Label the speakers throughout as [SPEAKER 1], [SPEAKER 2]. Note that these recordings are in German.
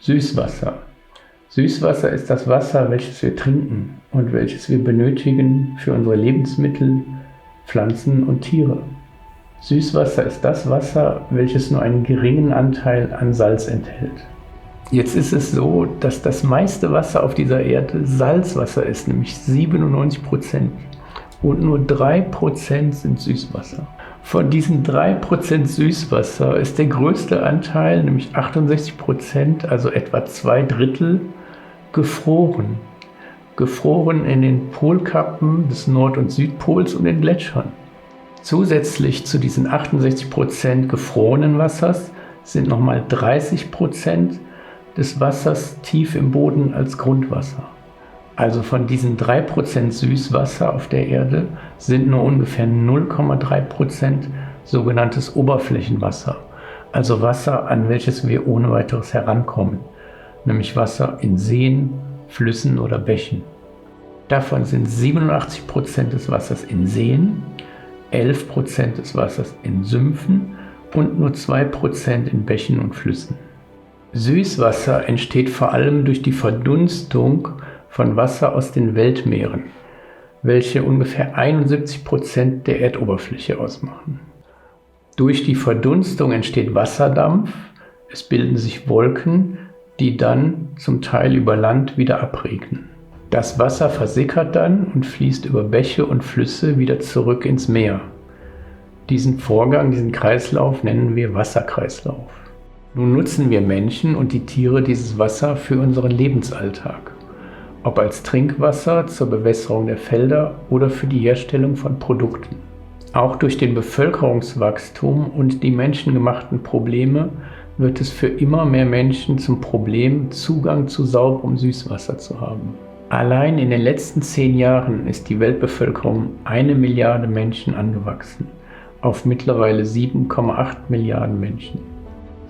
[SPEAKER 1] Süßwasser. Süßwasser ist das Wasser, welches wir trinken und welches wir benötigen für unsere Lebensmittel, Pflanzen und Tiere. Süßwasser ist das Wasser, welches nur einen geringen Anteil an Salz enthält. Jetzt ist es so, dass das meiste Wasser auf dieser Erde Salzwasser ist, nämlich 97%. Und nur 3% sind Süßwasser. Von diesen 3% Süßwasser ist der größte Anteil, nämlich 68%, also etwa 2/3, gefroren. Gefroren in den Polkappen des Nord- und Südpols und in Gletschern. Zusätzlich zu diesen 68% gefrorenen Wassers sind nochmal 30% des Wassers tief im Boden als Grundwasser. Also von diesen 3% Süßwasser auf der Erde sind nur ungefähr 0,3% sogenanntes Oberflächenwasser, also Wasser, an welches wir ohne weiteres herankommen, nämlich Wasser in Seen, Flüssen oder Bächen. Davon sind 87% des Wassers in Seen, 11% des Wassers in Sümpfen und nur 2% in Bächen und Flüssen. Süßwasser entsteht vor allem durch die Verdunstung von Wasser aus den Weltmeeren, welche ungefähr 71% der Erdoberfläche ausmachen. Durch die Verdunstung entsteht Wasserdampf, es bilden sich Wolken, die dann zum Teil über Land wieder abregnen. Das Wasser versickert dann und fließt über Bäche und Flüsse wieder zurück ins Meer. Diesen Vorgang, diesen Kreislauf nennen wir Wasserkreislauf. Nun nutzen wir Menschen und die Tiere dieses Wasser für unseren Lebensalltag. Ob als Trinkwasser zur Bewässerung der Felder oder für die Herstellung von Produkten. Auch durch den Bevölkerungswachstum und die menschengemachten Probleme wird es für immer mehr Menschen zum Problem, Zugang zu sauberem Süßwasser zu haben. Allein in den letzten 10 Jahren ist die Weltbevölkerung 1 Milliarde Menschen angewachsen, auf mittlerweile 7,8 Milliarden Menschen.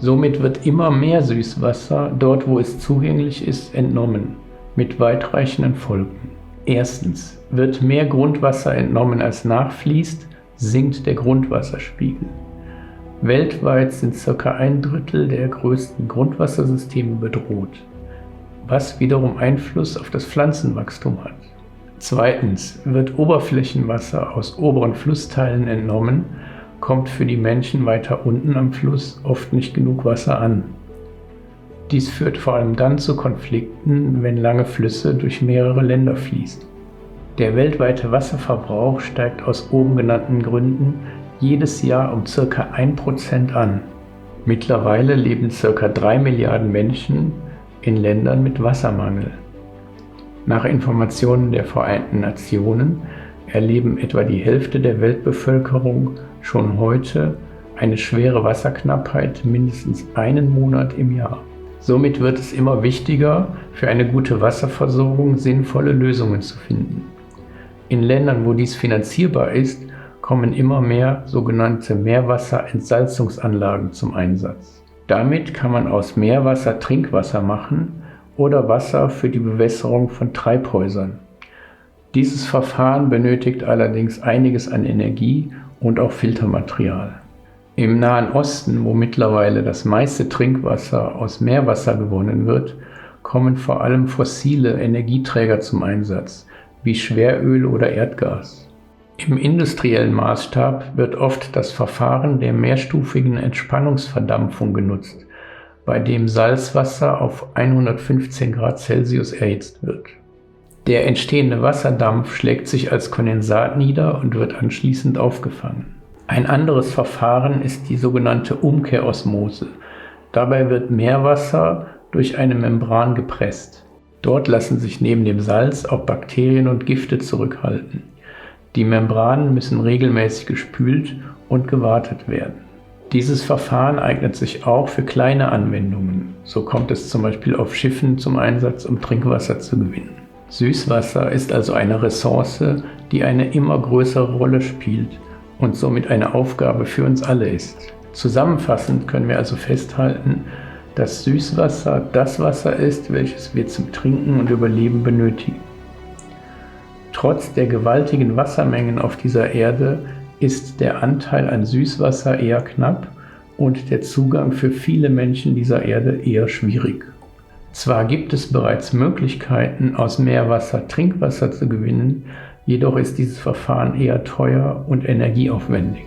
[SPEAKER 1] Somit wird immer mehr Süßwasser dort, wo es zugänglich ist, entnommen, mit weitreichenden Folgen. Erstens: Wird mehr Grundwasser entnommen als nachfließt, sinkt der Grundwasserspiegel. Weltweit sind ca. 1/3 der größten Grundwassersysteme bedroht, was wiederum Einfluss auf das Pflanzenwachstum hat. Zweitens: Wird Oberflächenwasser aus oberen Flussteilen entnommen, kommt für die Menschen weiter unten am Fluss oft nicht genug Wasser an. Dies führt vor allem dann zu Konflikten, wenn lange Flüsse durch mehrere Länder fließen. Der weltweite Wasserverbrauch steigt aus oben genannten Gründen jedes Jahr um ca. 1% an. Mittlerweile leben ca. 3 Milliarden Menschen in Ländern mit Wassermangel. Nach Informationen der Vereinten Nationen erleben etwa die Hälfte der Weltbevölkerung schon heute eine schwere Wasserknappheit mindestens einen Monat im Jahr. Somit wird es immer wichtiger, für eine gute Wasserversorgung sinnvolle Lösungen zu finden. In Ländern, wo dies finanzierbar ist, kommen immer mehr sogenannte Meerwasserentsalzungsanlagen zum Einsatz. Damit kann man aus Meerwasser Trinkwasser machen oder Wasser für die Bewässerung von Treibhäusern. Dieses Verfahren benötigt allerdings einiges an Energie und auch Filtermaterial. Im Nahen Osten, wo mittlerweile das meiste Trinkwasser aus Meerwasser gewonnen wird, kommen vor allem fossile Energieträger zum Einsatz, wie Schweröl oder Erdgas. Im industriellen Maßstab wird oft das Verfahren der mehrstufigen Entspannungsverdampfung genutzt, bei dem Salzwasser auf 115 Grad Celsius erhitzt wird. Der entstehende Wasserdampf schlägt sich als Kondensat nieder und wird anschließend aufgefangen. Ein anderes Verfahren ist die sogenannte Umkehrosmose. Dabei wird Meerwasser durch eine Membran gepresst. Dort lassen sich neben dem Salz auch Bakterien und Gifte zurückhalten. Die Membranen müssen regelmäßig gespült und gewartet werden. Dieses Verfahren eignet sich auch für kleine Anwendungen. So kommt es zum Beispiel auf Schiffen zum Einsatz, um Trinkwasser zu gewinnen. Süßwasser ist also eine Ressource, die eine immer größere Rolle spielt und somit eine Aufgabe für uns alle ist. Zusammenfassend können wir also festhalten, dass Süßwasser das Wasser ist, welches wir zum Trinken und Überleben benötigen. Trotz der gewaltigen Wassermengen auf dieser Erde ist der Anteil an Süßwasser eher knapp und der Zugang für viele Menschen dieser Erde eher schwierig. Zwar gibt es bereits Möglichkeiten, aus Meerwasser Trinkwasser zu gewinnen, jedoch ist dieses Verfahren eher teuer und energieaufwendig.